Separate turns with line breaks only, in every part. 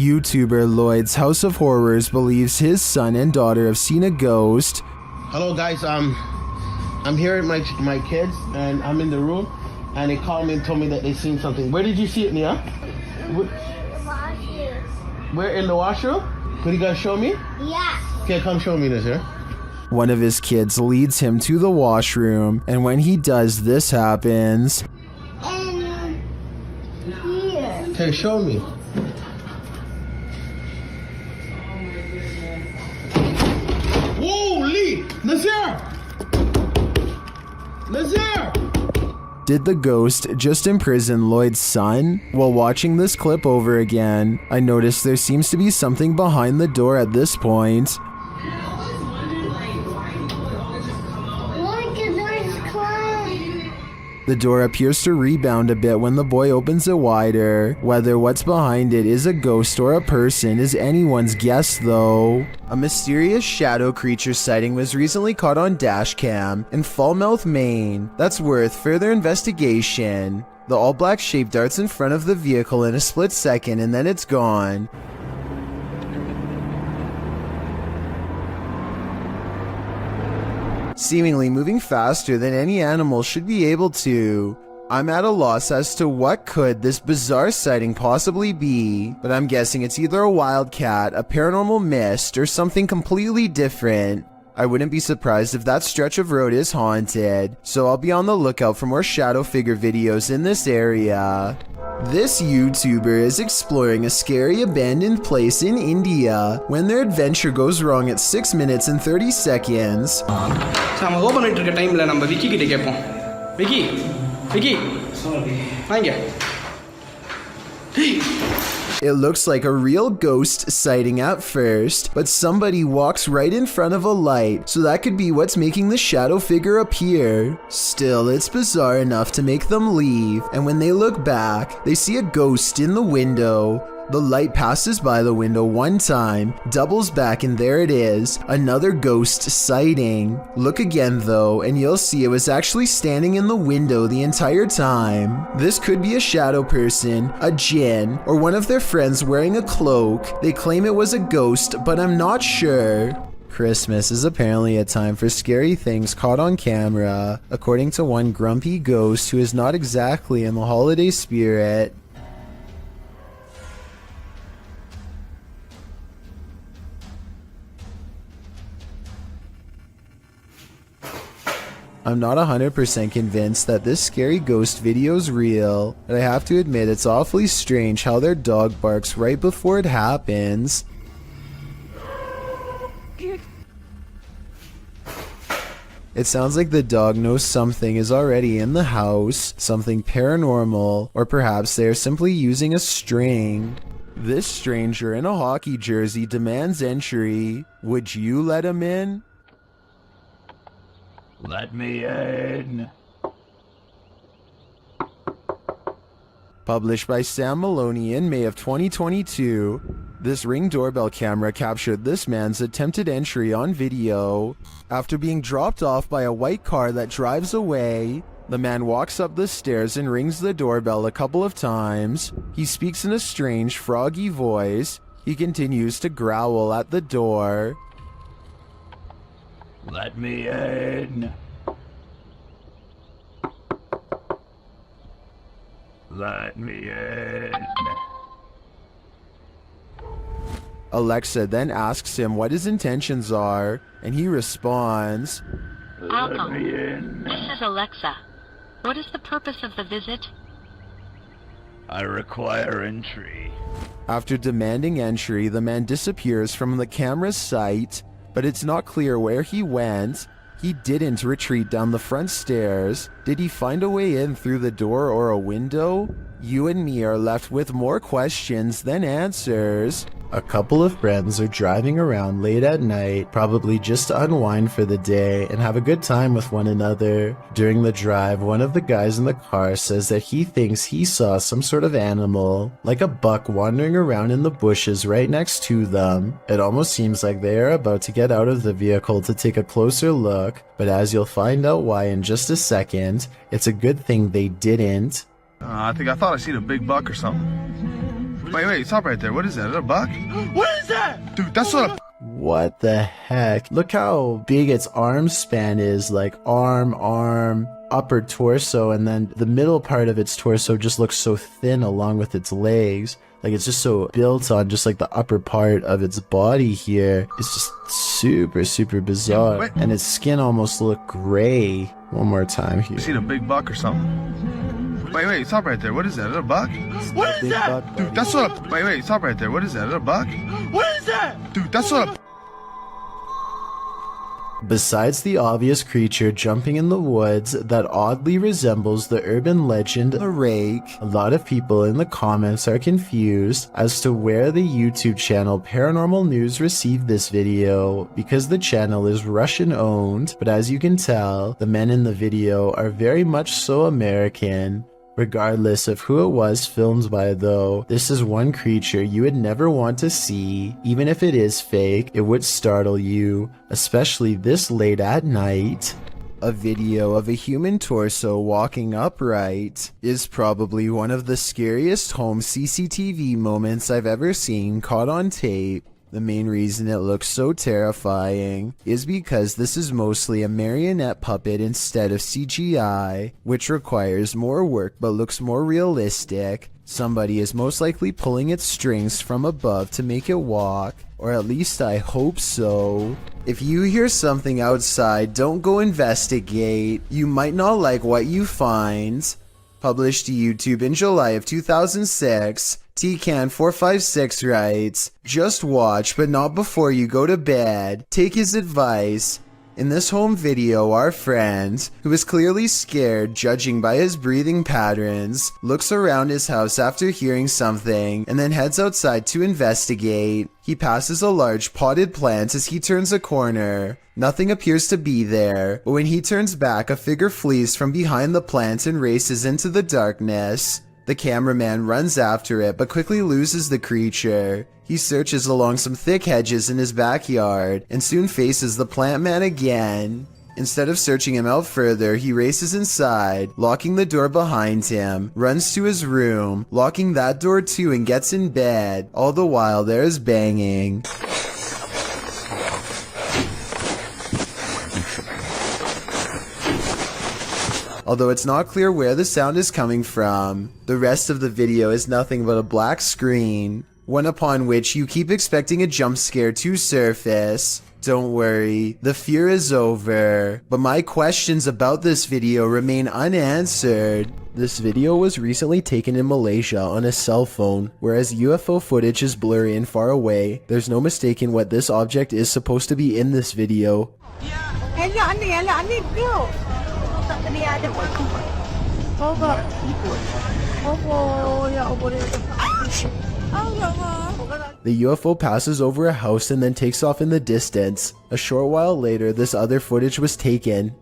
YouTuber Lloyd's House of Horrors believes his son and daughter have seen a ghost.
Hello guys, I'm here with my kids and I'm in the room and they called me and told me that they seen something. Where did you see it, Nia? Where, in the washroom? Could you guys show me?
Yeah.
Okay, come show me this here.
One of his kids leads him to the washroom, and when he does, this happens.
And here.
Okay, show me. Holy! Nazir! Nazir!
Did the ghost just imprison Lloyd's son? While watching this clip over again, I noticed there seems to be something behind the door at this point.
Look, the door's closed.
The door appears to rebound a bit when the boy opens it wider. Whether what's behind it is a ghost or a person is anyone's guess though. A mysterious shadow creature sighting was recently caught on dashcam in Falmouth, Maine. That's worth further investigation. The all-black shape darts in front of the vehicle in a split second and then it's gone. Seemingly moving faster than any animal should be able to. I'm at a loss as to what could this bizarre sighting possibly be, but I'm guessing it's either a wildcat, a paranormal mist, or something completely different. I wouldn't be surprised if that stretch of road is haunted, so I'll be on the lookout for more shadow figure videos in this area. This YouTuber is exploring a scary abandoned place in India when their adventure goes wrong at 6 minutes and 30 seconds.
நம்ம open பண்ணிட்டு இருக்க டைம்ல நம்ம விக்கி கிட்ட கேட்போம். விக்கி வாங்க.
It looks like a real ghost sighting at first, but somebody walks right in front of a light, so that could be what's making the shadow figure appear. Still, it's bizarre enough to make them leave, and when they look back, they see a ghost in the window. The light passes by the window one time, doubles back, and there it is, another ghost sighting. Look again though, and you'll see it was actually standing in the window the entire time. This could be a shadow person, a djinn, or one of their friends wearing a cloak. They claim it was a ghost, but I'm not sure. Christmas is apparently a time for scary things caught on camera, according to one grumpy ghost who is not exactly in the holiday spirit. I'm not 100% convinced that this scary ghost video is real, but I have to admit it's awfully strange how their dog barks right before it happens. It sounds like the dog knows something is already in the house, something paranormal, or perhaps they are simply using a string. This stranger in a hockey jersey demands entry. Would you let him in?
Let me in.
Published by Sam Maloney in May of 2022, this Ring doorbell camera captured this man's attempted entry on video. After being dropped off by a white car that drives away, the man walks up the stairs and rings the doorbell a couple of times. He speaks in a strange, froggy voice. He continues to growl at the door.
Let me in. Let me in.
Alexa then asks him what his intentions are, and he responds,
Let me in.
This is Alexa. What is the purpose of the visit?
I require entry.
After demanding entry, the man disappears from the camera's sight, but it's not clear where he went. He didn't retreat down the front stairs. Did he find a way in through the door or a window? You and me are left with more questions than answers. A couple of friends are driving around late at night, probably just to unwind for the day and have a good time with one another. During the drive, one of the guys in the car says that he thinks he saw some sort of animal, like a buck wandering around in the bushes right next to them. It almost seems like they are about to get out of the vehicle to take a closer look, but as you'll find out why in just a second, it's a good thing they didn't.
I thought I seen a big buck or something. Wait, stop right there. What is that? Is that a bug? What is that? Dude, that's what a...
What the heck? Look how big its arm span is, like arm, upper torso, and then the middle part of its torso just looks so thin along with its legs. Like it's just so built on just like the upper part of its body here. It's just super bizarre.
Wait.
And its skin almost look gray. One more time here.
You seen a big buck or something? Wait, stop right there. What is that? Is that a bug? What is
Big
that?
buck.
Dude, that's what a... Wait, stop right there. What is that? Is that a bug? What is that? Dude, that's what a...
Besides the obvious creature jumping in the woods that oddly resembles the urban legend a rake, a lot of people in the comments are confused as to where the YouTube channel Paranormal News received this video because the channel is Russian owned, but as you can tell, the men in the video are very much so American. Regardless of who it was filmed by though, this is one creature you would never want to see. Even if it is fake, it would startle you, especially this late at night. A video of a human torso walking upright is probably one of the scariest home CCTV moments I've ever seen caught on tape. The main reason it looks so terrifying is because this is mostly a marionette puppet instead of CGI, which requires more work but looks more realistic. Somebody is most likely pulling its strings from above to make it walk, or at least I hope so. If you hear something outside, don't go investigate. You might not like what you find. Published to YouTube in July of 2006, TCan456 writes, "Just watch, but not before you go to bed. Take his advice." In this home video, our friend, who is clearly scared judging by his breathing patterns, looks around his house after hearing something and then heads outside to investigate. He passes a large potted plant as he turns a corner. Nothing appears to be there, but when he turns back, a figure flees from behind the plant and races into the darkness. The cameraman runs after it but quickly loses the creature. He searches along some thick hedges in his backyard and soon faces the plant man again. Instead of searching him out further, he races inside, locking the door behind him, runs to his room, locking that door too, and gets in bed. All the while there is banging. Although it's not clear where the sound is coming from, the rest of the video is nothing but a black screen, one upon which you keep expecting a jump scare to surface. Don't worry, the fear is over, but my questions about this video remain unanswered. This video was recently taken in Malaysia on a cell phone, whereas UFO footage is blurry and far away. There's no mistaking what this object is supposed to be in this video. The UFO passes over a house and then takes off in the distance. A short while later, this other footage was taken.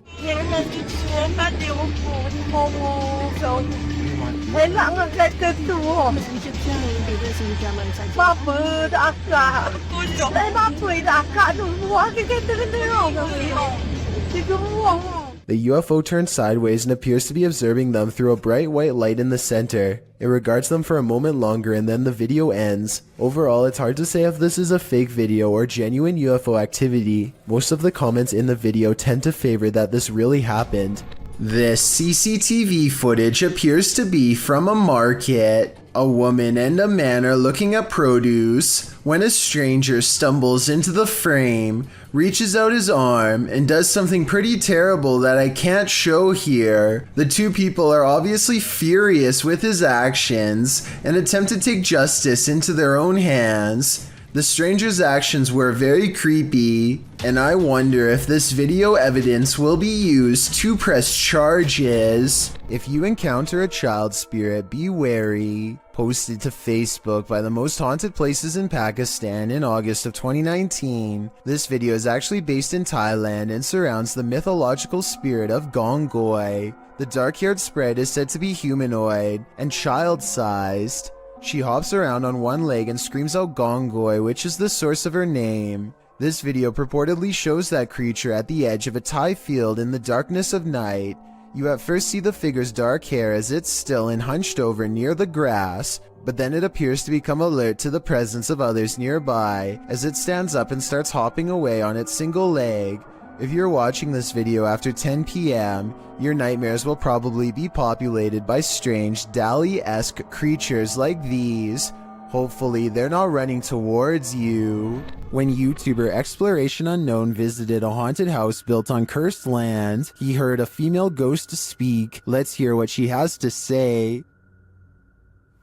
The UFO turns sideways and appears to be observing them through a bright white light in the center. It regards them for a moment longer and then the video ends. Overall, it's hard to say if this is a fake video or genuine UFO activity. Most of the comments in the video tend to favor that this really happened. This CCTV footage appears to be from a market. A woman and a man are looking at produce when a stranger stumbles into the frame, reaches out his arm, and does something pretty terrible that I can't show here. The two people are obviously furious with his actions and attempt to take justice into their own hands. The stranger's actions were very creepy, and I wonder if this video evidence will be used to press charges. If you encounter a child spirit, be wary. Posted to Facebook by the most haunted places in Pakistan in August of 2019. This video is actually based in Thailand and surrounds the mythological spirit of Gongoi. The dark-haired sprite is said to be humanoid and child-sized. She hops around on one leg and screams out Gongoi, which is the source of her name. This video purportedly shows that creature at the edge of a Thai field in the darkness of night. You at first see the figure's dark hair as it's still and hunched over near the grass, But then it appears to become alert to the presence of others nearby as it stands up and starts hopping away on its single leg. If you're watching this video after 10 p.m., your nightmares will probably be populated by strange Dali-esque creatures like these. Hopefully they're not running towards you. When YouTuber Exploration Unknown visited a haunted house built on cursed land, he heard a female ghost speak. Let's hear what she has to say.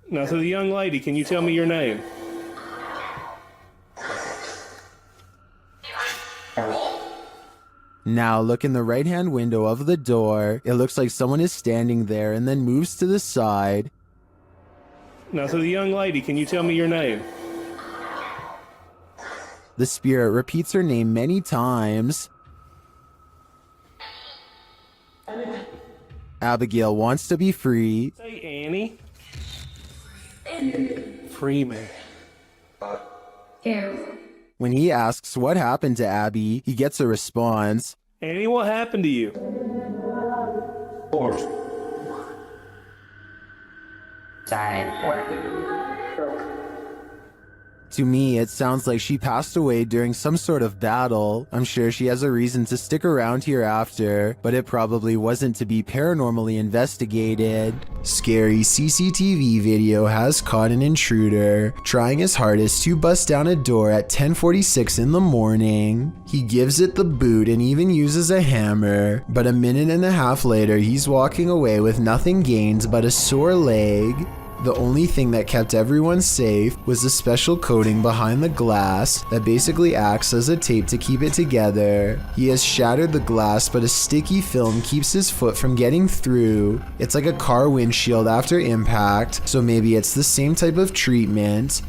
Now, to the young lady, can you tell me your name?
Now look in the right-hand window of the door. It looks like someone is standing there and then moves to the side.
Now, to the young lady, can you tell me your name?
The spirit repeats her name many times. Abigail wants to be free.
Say Annie. Freeman.
When he asks what happened to Abby, he gets a response.
Annie, what happened to you?
To me, it sounds like she passed away during some sort of battle. I'm sure she has a reason to stick around here after, but it probably wasn't to be paranormally investigated. Scary CCTV video has caught an intruder trying his hardest to bust down a door at 10:46 in the morning. He gives it the boot and even uses a hammer, but a minute and a half later he's walking away with nothing gained but a sore leg. The only thing that kept everyone safe was the special coating behind the glass that basically acts as a tape to keep it together. He has shattered the glass, but a sticky film keeps his foot from getting through. It's like a car windshield after impact, so maybe it's the same type of treatment.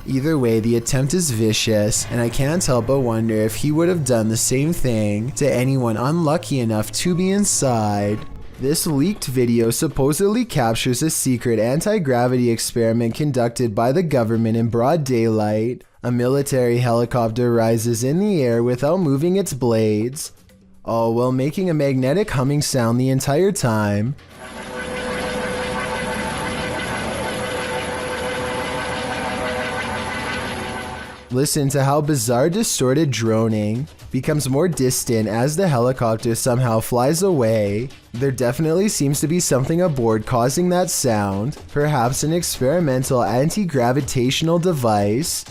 Either way, the attempt is vicious, and I can't help but wonder if he would have done the same thing to anyone unlucky enough to be inside. This leaked video supposedly captures a secret anti-gravity experiment conducted by the government in broad daylight. A military helicopter rises in the air without moving its blades, all while making a magnetic humming sound the entire time. Listen to how bizarre distorted droning becomes more distant as the helicopter somehow flies away. There definitely seems to be something aboard causing that sound, perhaps an experimental anti-gravitational device.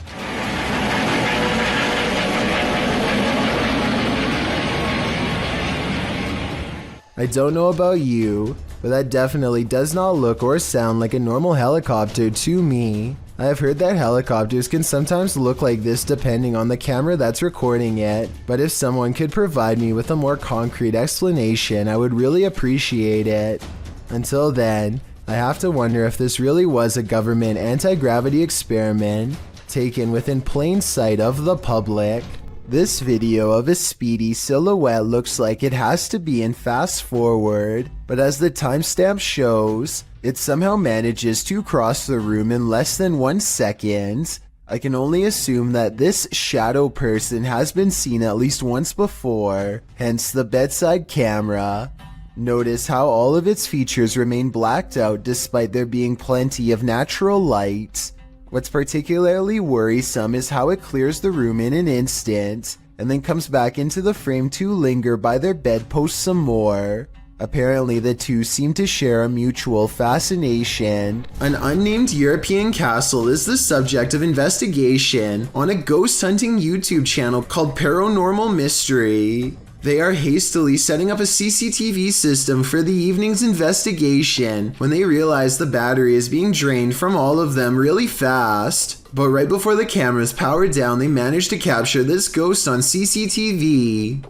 I don't know about you, but that definitely does not look or sound like a normal helicopter to me. I have heard that helicopters can sometimes look like this depending on the camera that's recording it, but if someone could provide me with a more concrete explanation, I would really appreciate it. Until then, I have to wonder if this really was a government anti-gravity experiment taken within plain sight of the public. This video of a speedy silhouette looks like it has to be in fast forward, but as the timestamp shows, it somehow manages to cross the room in less than 1 second. I can only assume that this shadow person has been seen at least once before, hence the bedside camera. Notice how all of its features remain blacked out despite there being plenty of natural light. What's particularly worrisome is how it clears the room in an instant, and then comes back into the frame to linger by their bedpost some more. Apparently the two seem to share a mutual fascination. An unnamed European castle is the subject of investigation on a ghost hunting YouTube channel called Paranormal Mystery. They are hastily setting up a CCTV system for the evening's investigation when they realize the battery is being drained from all of them really fast. But right before the cameras power down, they manage to capture this ghost on CCTV.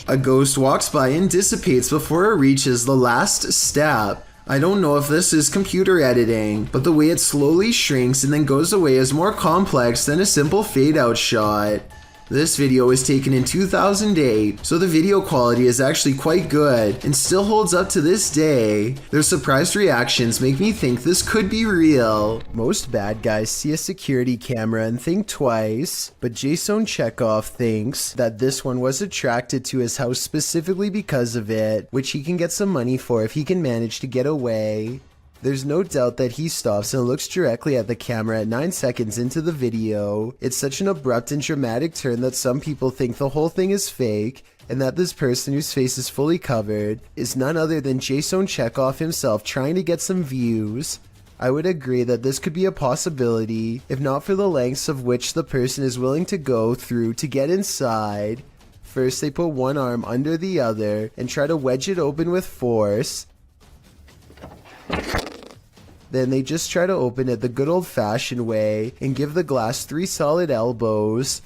A ghost walks by and dissipates before it reaches the last step. I don't know if this is computer editing, but the way it slowly shrinks and then goes away is more complex than a simple fade out shot. This video was taken in 2008, so the video quality is actually quite good and still holds up to this day. Their surprised reactions make me think this could be real. Most bad guys see a security camera and think twice, but Jason Chekhov thinks that this one was attracted to his house specifically because of it, which he can get some money for if he can manage to get away. There's no doubt that he stops and looks directly at the camera at 9 seconds into the video. It's such an abrupt and dramatic turn that some people think the whole thing is fake, and that this person whose face is fully covered is none other than Jason Chekhov himself trying to get some views. I would agree that this could be a possibility, if not for the lengths of which the person is willing to go through to get inside. First they put one arm under the other and try to wedge it open with force. Then they just try to open it the good old-fashioned way and give the glass 3 solid elbows.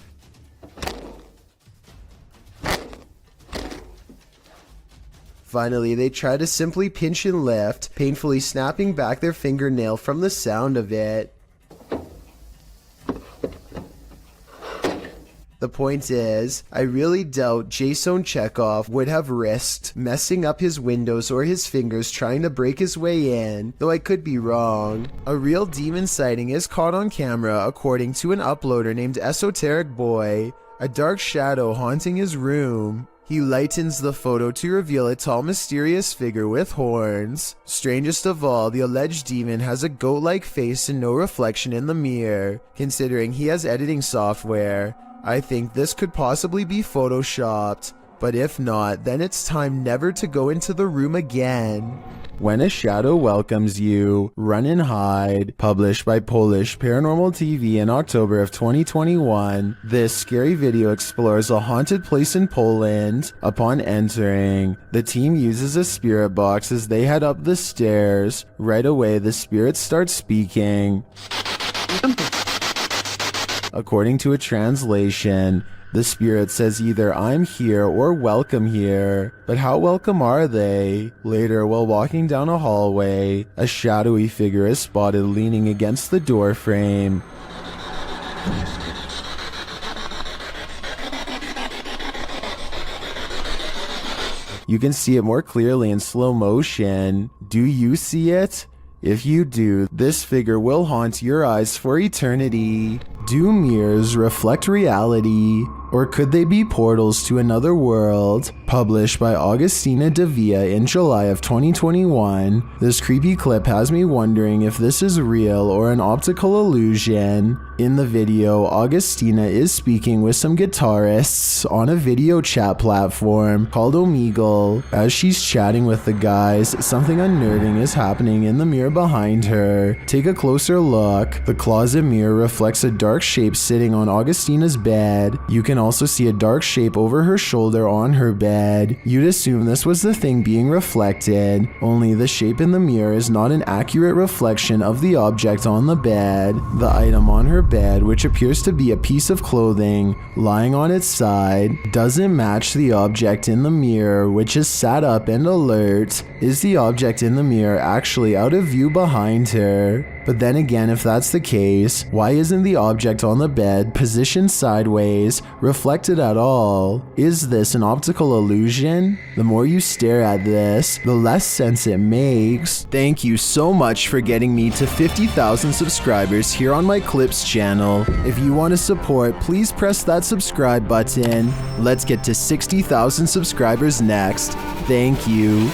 Finally, they try to simply pinch and lift, painfully snapping back their fingernail from the sound of it. The point is, I really doubt Jason Chekhov would have risked messing up his windows or his fingers trying to break his way in, though I could be wrong. A real demon sighting is caught on camera according to an uploader named Esoteric Boy, a dark shadow haunting his room. He lightens the photo to reveal a tall mysterious figure with horns. Strangest of all, the alleged demon has a goat-like face and no reflection in the mirror. Considering he has editing software, I think this could possibly be photoshopped, but if not, then it's time never to go into the room again. When a Shadow Welcomes You, Run and Hide, published by Polish Paranormal TV in October of 2021, this scary video explores a haunted place in Poland. Upon entering, the team uses a spirit box as they head up the stairs. Right away, the spirits start speaking. According to a translation, the spirit says either "I'm here" or "welcome here." But how welcome are they? Later, while walking down a hallway, a shadowy figure is spotted leaning against the door frame. You can see it more clearly in slow motion. Do you see it? If you do, this figure will haunt your eyes for eternity. Do mirrors reflect reality? Or could they be portals to another world? Published by Augustina Davia in July of 2021, this creepy clip has me wondering if this is real or an optical illusion. In the video, Augustina is speaking with some guitarists on a video chat platform called Omegle. As she's chatting with the guys, something unnerving is happening in the mirror behind her. Take a closer look. The closet mirror reflects a dark shape sitting on Augustina's bed. You can also see a dark shape over her shoulder on her bed. You'd assume this was the thing being reflected, only the shape in the mirror is not an accurate reflection of the object on the bed. The item on her bed, which appears to be a piece of clothing lying on its side, doesn't match the object in the mirror, which is sat up and alert. Is the object in the mirror actually out of view behind her? But then again, if that's the case, why isn't the object on the bed positioned sideways, reflected at all? Is this an optical illusion? The more you stare at this, the less sense it makes. Thank you so much for getting me to 50,000 subscribers here on my Clips channel. If you want to support, please press that subscribe button. Let's get to 60,000 subscribers next. Thank you.